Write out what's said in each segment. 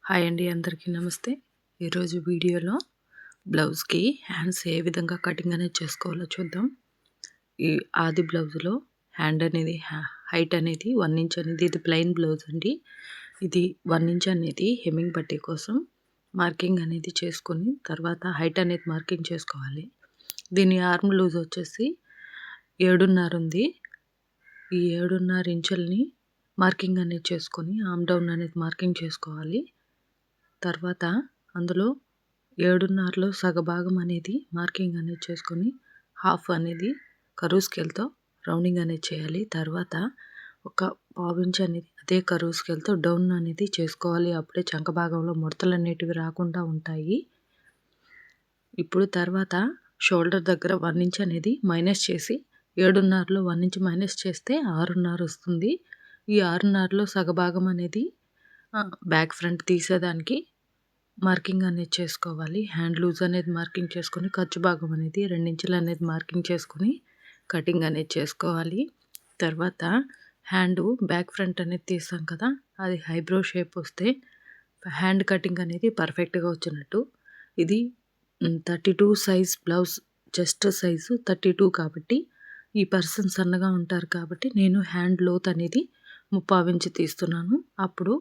Hi అండి, అందరికీ నమస్తే. ఈరోజు వీడియోలో బ్లౌజ్కి హ్యాండ్స్ ఏ విధంగా కటింగ్ అనేది చేసుకోవాలో చూద్దాం. ఈ ఆది బ్లౌజ్లో హ్యాండ్ అనేది హైట్ అనేది 1 ఇంచ్ అనేది, ఇది ప్లెయిన్ బ్లౌజ్ అండి. ఇది 1 ఇంచ్ అనేది హెమ్మింగ్ పట్టీ కోసం మార్కింగ్ అనేది చేసుకొని తర్వాత హైట్ అనేది మార్కింగ్ చేసుకోవాలి. దీని ఆర్మ్ లూజ్ వచ్చేసి 7.5 ఉంది. ఈ 7.5 ఇంచుల్ని మార్కింగ్ అనేది చేసుకొని ఆర్మ్ డౌన్ అనేది మార్కింగ్ చేసుకోవాలి. తర్వాత అందులో 7.5లో సగభాగం అనేది మార్కింగ్ అనేది చేసుకొని హాఫ్ అనేది కరువు స్కేల్తో రౌండింగ్ అనేది చేయాలి. తర్వాత ఒక పావు ఇంచ్ అనేది అదే కరువు స్కేల్తో డౌన్ అనేది చేసుకోవాలి. అప్పుడే చంక భాగంలో ముడతలు అనేటివి రాకుండా ఉంటాయి. ఇప్పుడు తర్వాత షోల్డర్ దగ్గర 1 ఇంచ్ అనేది మైనస్ చేసి 7.5లో 1 ఇంచ్ మైనస్ చేస్తే 6.5 వస్తుంది. ఈ 6.5లో సగభాగం అనేది బ్యాక్ ఫ్రంట్ తీసేదానికి మార్కింగ్ అనేది చేసుకోవాలి. హ్యాండ్ లూజ్ అనేది మార్కింగ్ చేసుకొని ఖర్చు భాగం అనేది 2 ఇంచులు అనేది మార్కింగ్ చేసుకొని కటింగ్ అనేది చేసుకోవాలి. తర్వాత హ్యాండ్ బ్యాక్ ఫ్రంట్ అనేది తీస్తాం కదా, అది ఐబ్రో షేప్ వస్తే హ్యాండ్ కటింగ్ అనేది పర్ఫెక్ట్గా వచ్చినట్టు. ఇది 32 సైజ్ బ్లౌజ్, చెస్ట్ సైజు 32 కాబట్టి ఈ పర్సన్ సన్నగా ఉంటారు కాబట్టి నేను హ్యాండ్ లోత్ అనేది 3/4 ఇంచ్ తీస్తున్నాను. అప్పుడు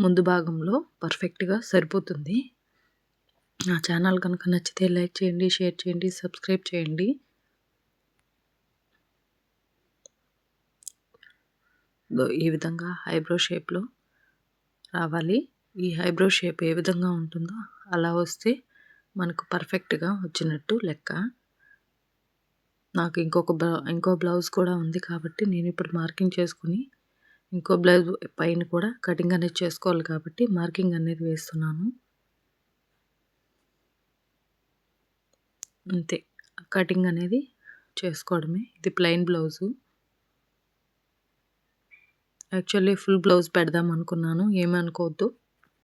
ముందు భాగంలో పర్ఫెక్ట్గా సరిపోతుంది. నా ఛానల్ కనుక నచ్చితే లైక్ చేయండి, షేర్ చేయండి, సబ్స్క్రైబ్ చేయండి. ఈ విధంగా ఐబ్రో షేప్లో రావాలి. ఈ ఐబ్రో షేప్ ఏ విధంగా ఉంటుందో అలా వస్తే మనకు పర్ఫెక్ట్గా వచ్చినట్టు లెక్క. నాకు ఇంకో బ్లౌజ్ కూడా ఉంది కాబట్టి నేను ఇప్పుడు మార్కింగ్ చేసుకుని ఇంకో బ్లౌజ్ పైన కూడా కటింగ్ అనేది చేసుకోవాలి కాబట్టి మార్కింగ్ అనేది వేస్తున్నాను. అంతే, కటింగ్ అనేది చేసుకోవడమే. ఇది plain blouse. Actually full blouse పెడదాం అనుకున్నాను, ఏమనుకోవద్దు.